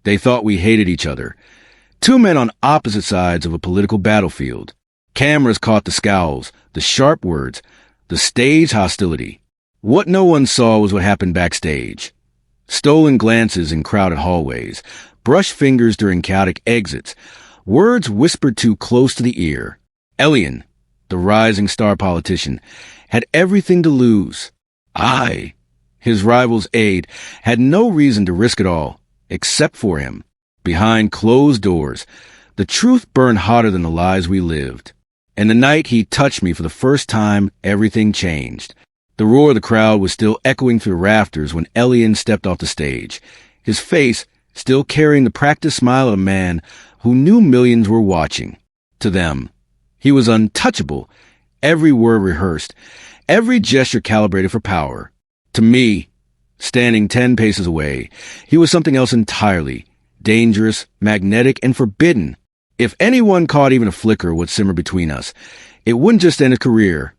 They thought we hated each other. Two men on opposite sides of a political battlefield. Cameras caught the scowls, the sharp words, the stage hostility. What no one saw was what happened backstage. Stolen glances in crowded hallways, brushed fingers during chaotic exits, words whispered too close to the ear. Elian, the rising star politician, had everything to lose. I, his rival's aide, had no reason to risk it all, except for him. Behind closed doors, the truth burned hotter than the lies we lived. And the night he touched me for the first time, everything changed. The roar of the crowd was still echoing through the rafters when Elian stepped off the stage, his face still carrying the practiced smile of a man who knew millions were watching. To them, he was untouchable, every word rehearsed, every gesture calibrated for power. To me, standing 10 paces away, he was something else entirely, dangerous, magnetic, and forbidden. If anyone caught even a flicker of what simmered between us, it wouldn't just end a career,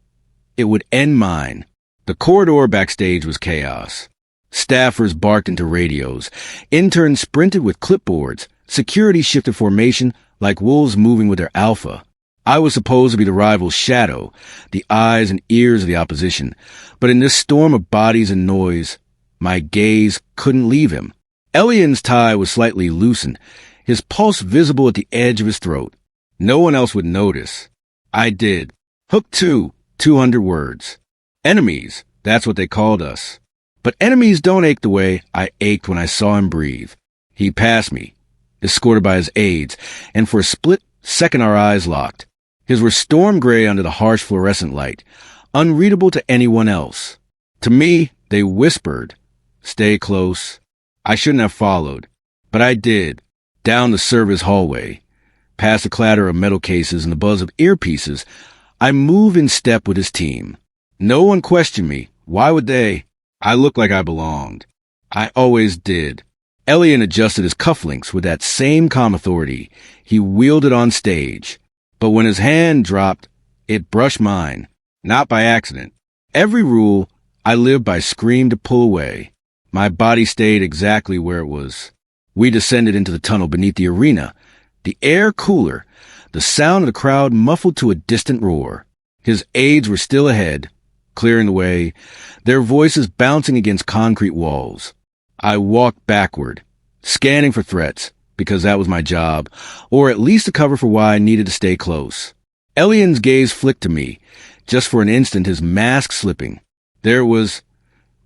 it would end mine. The corridor backstage was chaos. Staffers barked into radios, interns sprinted with clipboards, security shifted formation like wolves moving with their alpha. I was supposed to be the rival's shadow, the eyes and ears of the opposition, but in this storm of bodies and noise, my gaze couldn't leave him. Elian's tie was slightly loosened, his pulse visible at the edge of his throat. No one else would notice. I did. Hook 2, 200 words. Enemies, that's what they called us. But enemies don't ache the way I ached when I saw him breathe. He passed me, escorted by his aides, and for a split second our eyes locked. His were storm gray under the harsh fluorescent light, unreadable to anyone else. To me, they whispered, "Stay close." I shouldn't have followed, but I did. Down the service hallway, past the clatter of metal cases and the buzz of earpieces, I moved in step with his team. No one questioned me. Why would they? I looked like I belonged. I always did. Elian adjusted his cufflinks with that same calm authority. He wielded on stage. But when his hand dropped, it brushed mine. Not by accident. Every rule I lived by screamed to pull away. My body stayed exactly where it was. We descended into the tunnel beneath the arena, the air cooler, the sound of the crowd muffled to a distant roar. His aides were still ahead, clearing the way, their voices bouncing against concrete walls. I walked backward, scanning for threats, because that was my job, or at least a cover for why I needed to stay close. Elian's gaze flicked to me, just for an instant, his mask slipping. There was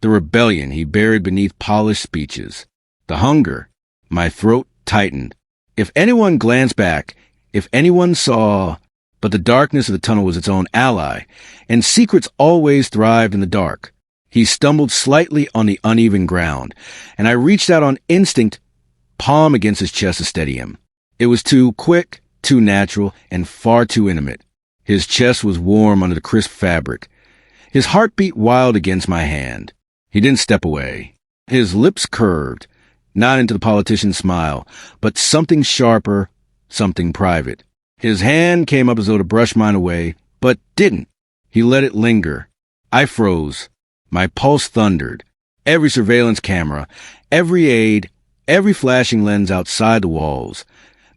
the rebellion he buried beneath polished speeches, the hunger. My throat tightened. If anyone glanced back, if anyone saw... But the darkness of the tunnel was its own ally, and secrets always thrived in the dark. He stumbled slightly on the uneven ground, and I reached out on instinct, palm against his chest to steady him. It was too quick, too natural, and far too intimate. His chest was warm under the crisp fabric. His heart beat wild against my hand. He didn't step away. His lips curved, not into the politician's smile, but something sharper, something private. His hand came up as though to brush mine away, but didn't. He let it linger. I froze. My pulse thundered. Every surveillance camera, every aide, every flashing lens outside the walls.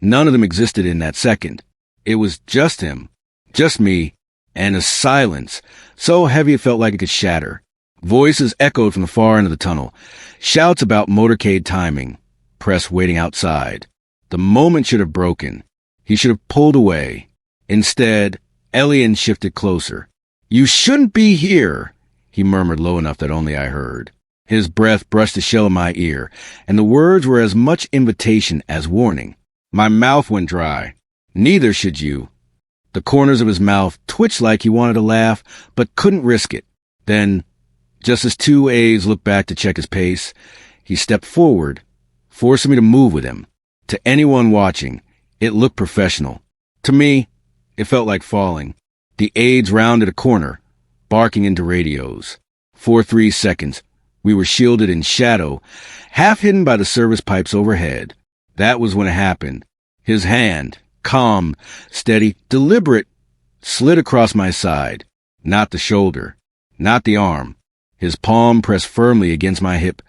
None of them existed in that second. It was just him, just me, and a silence so heavy it felt like it could shatter. Voices echoed from the far end of the tunnel. Shouts about motorcade timing. Press waiting outside. The moment should have broken. He should have pulled away. Instead, Elian shifted closer. "You shouldn't be here," he murmured low enough that only I heard. His breath brushed the shell of my ear, and the words were as much invitation as warning. My mouth went dry. "Neither should you." The corners of his mouth twitched like he wanted to laugh, but couldn't risk it. Then, just as two aides looked back to check his pace, he stepped forward, forcing me to move with him. To anyone watching, it looked professional. To me, it felt like falling. The aides rounded a corner, barking into radios. For 3 seconds, we were shielded in shadow, half hidden by the service pipes overhead. That was when it happened. His hand, calm, steady, deliberate, slid across my side. Not the shoulder, not the arm. His palm pressed firmly against my hip.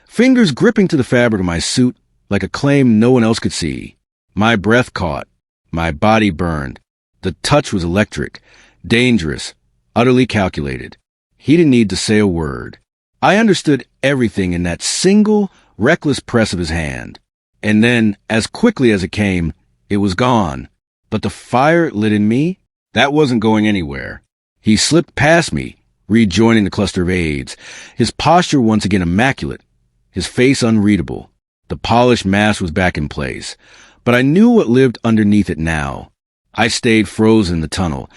Fingers gripping to the fabric of my suit, like a claim no one else could see. My breath caught. My body burned. The touch was electric, dangerous, utterly calculated. He didn't need to say a word. I understood everything in that single, reckless press of his hand. And then, as quickly as it came, it was gone. But the fire lit in me, that wasn't going anywhere. He slipped past me, rejoining the cluster of aides, his posture once again immaculate, his face unreadable. The polished mask was back in place, but I knew what lived underneath it now. I stayed frozen in the tunnel,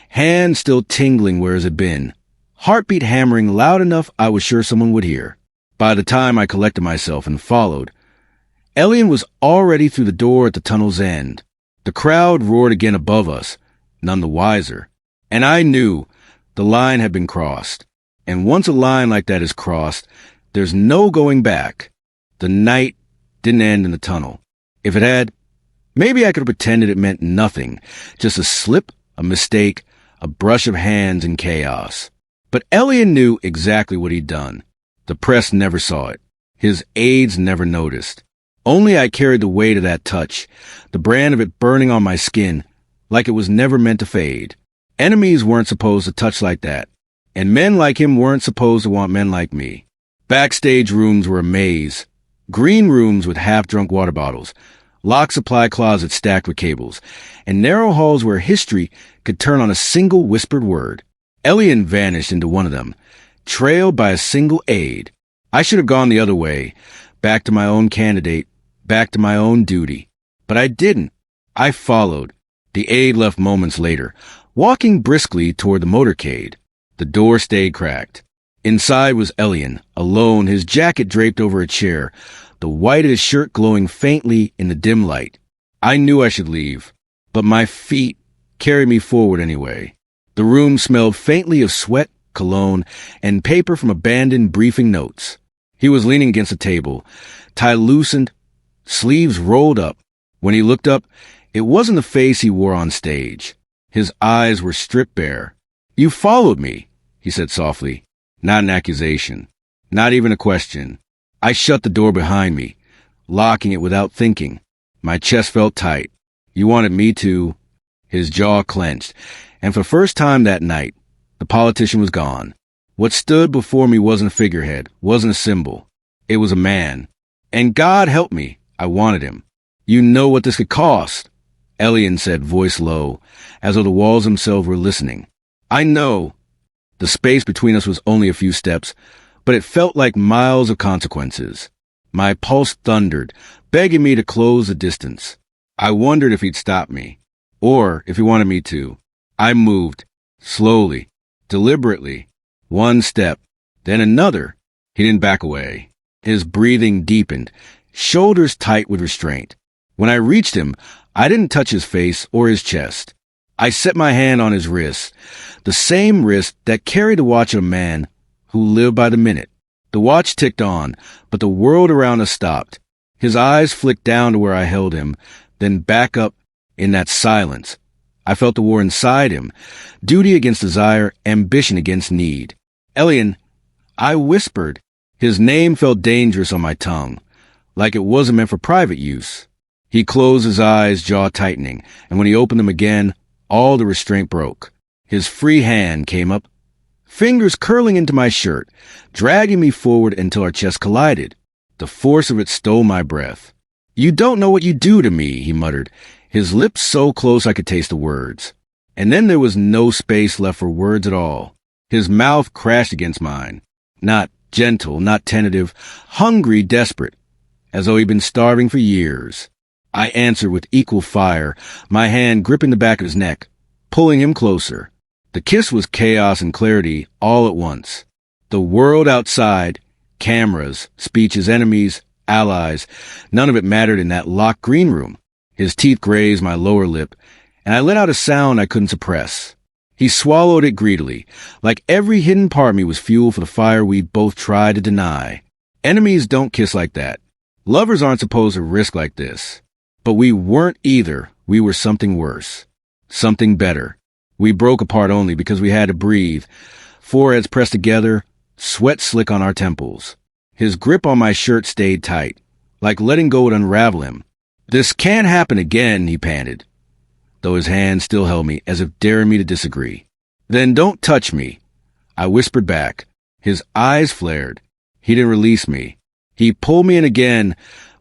hands still tingling where it had been, heartbeat hammering loud enough I was sure someone would hear. By the time I collected myself and followed, Elian was already through the door at the tunnel's end. The crowd roared again above us, none the wiser. And I knew the line had been crossed. And once a line like that is crossed, there's no going back. The night didn't end in the tunnel. If it had, maybe I could have pretended it meant nothing, just a slip, a mistake, a brush of hands in chaos. But Elian knew exactly what he'd done. The press never saw it. His aides never noticed. Only I carried the weight of that touch, the brand of it burning on my skin, like it was never meant to fade. Enemies weren't supposed to touch like that, and men like him weren't supposed to want men like me. Backstage rooms were a maze. Green rooms with half-drunk water bottles, locked supply closets stacked with cables, and narrow halls where history could turn on a single whispered word. Elian vanished into one of them, trailed by a single aide. I should have gone the other way, back to my own candidate, back to my own duty. But I didn't. I followed. The aide left moments later, walking briskly toward the motorcade. The door stayed cracked. Inside was Elian, alone, his jacket draped over a chair, the white of his shirt glowing faintly in the dim light. I knew I should leave, but my feet carried me forward anyway. The room smelled faintly of sweat, cologne, and paper from abandoned briefing notes. He was leaning against a table, tie loosened, sleeves rolled up. When he looked up, it wasn't the face he wore on stage. His eyes were stripped bare. "You followed me," he said softly. Not an accusation. Not even a question. I shut the door behind me, locking it without thinking. My chest felt tight. "You wanted me to..." His jaw clenched, and for the first time that night, the politician was gone. What stood before me wasn't a figurehead, wasn't a symbol. It was a man. And God help me, I wanted him. "You know what this could cost," Elian said, voice low, as though the walls themselves were listening. "I know." The space between us was only a few steps, but it felt like miles of consequences. My pulse thundered, begging me to close the distance. I wondered if he'd stop me, or if he wanted me to. I moved, slowly, deliberately, one step, then another. He didn't back away. His breathing deepened, shoulders tight with restraint. When I reached him, I didn't touch his face or his chest. I set my hand on his wrist, the same wrist that carried the watch of a man who lived by the minute. The watch ticked on, but the world around us stopped. His eyes flicked down to where I held him, then back up in that silence. I felt the war inside him, duty against desire, ambition against need. "Elian," I whispered. His name felt dangerous on my tongue, like it wasn't meant for private use. He closed his eyes, jaw tightening, and when he opened them again, all the restraint broke. His free hand came up, fingers curling into my shirt, dragging me forward until our chests collided. The force of it stole my breath. "You don't know what you do to me," he muttered, his lips so close I could taste the words. And then there was no space left for words at all. His mouth crashed against mine. Not gentle, not tentative, hungry, desperate, as though he'd been starving for years. I answered with equal fire, my hand gripping the back of his neck, pulling him closer. The kiss was chaos and clarity all at once. The world outside, cameras, speeches, enemies, allies, none of it mattered in that locked green room. His teeth grazed my lower lip, and I let out a sound I couldn't suppress. He swallowed it greedily, like every hidden part of me was fuel for the fire we both tried to deny. Enemies don't kiss like that. Lovers aren't supposed to risk like this. But we weren't either. We were something worse. Something better. We broke apart only because we had to breathe. Foreheads pressed together, sweat slick on our temples. His grip on my shirt stayed tight. like letting go would unravel him. "This can't happen again," he panted, though his hand still held me as if daring me to disagree. "Then don't touch me," I whispered back. His eyes flared. He didn't release me. He pulled me in again,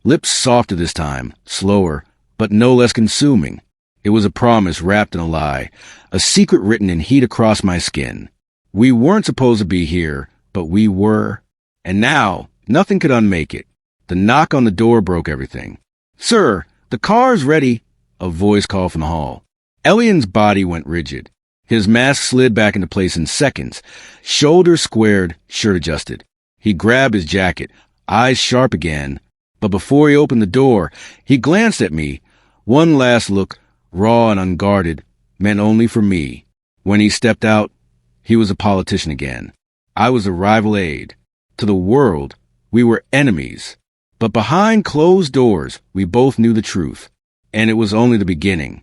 lips softer this time, slower, but no less consuming. It was a promise wrapped in a lie, a secret written in heat across my skin. We weren't supposed to be here, but we were. And now, nothing could unmake it. The knock on the door broke everything. "Sir, the car's ready," a voice called from the hall. Elian's body went rigid. His mask slid back into place in seconds, shoulders squared, shirt adjusted. He grabbed his jacket, eyes sharp again, but before he opened the door, he glanced at me. One last look, raw and unguarded, meant only for me. When he stepped out, he was a politician again. I was a rival aide. To the world, we were enemies. But behind closed doors, we both knew the truth. And it was only the beginning.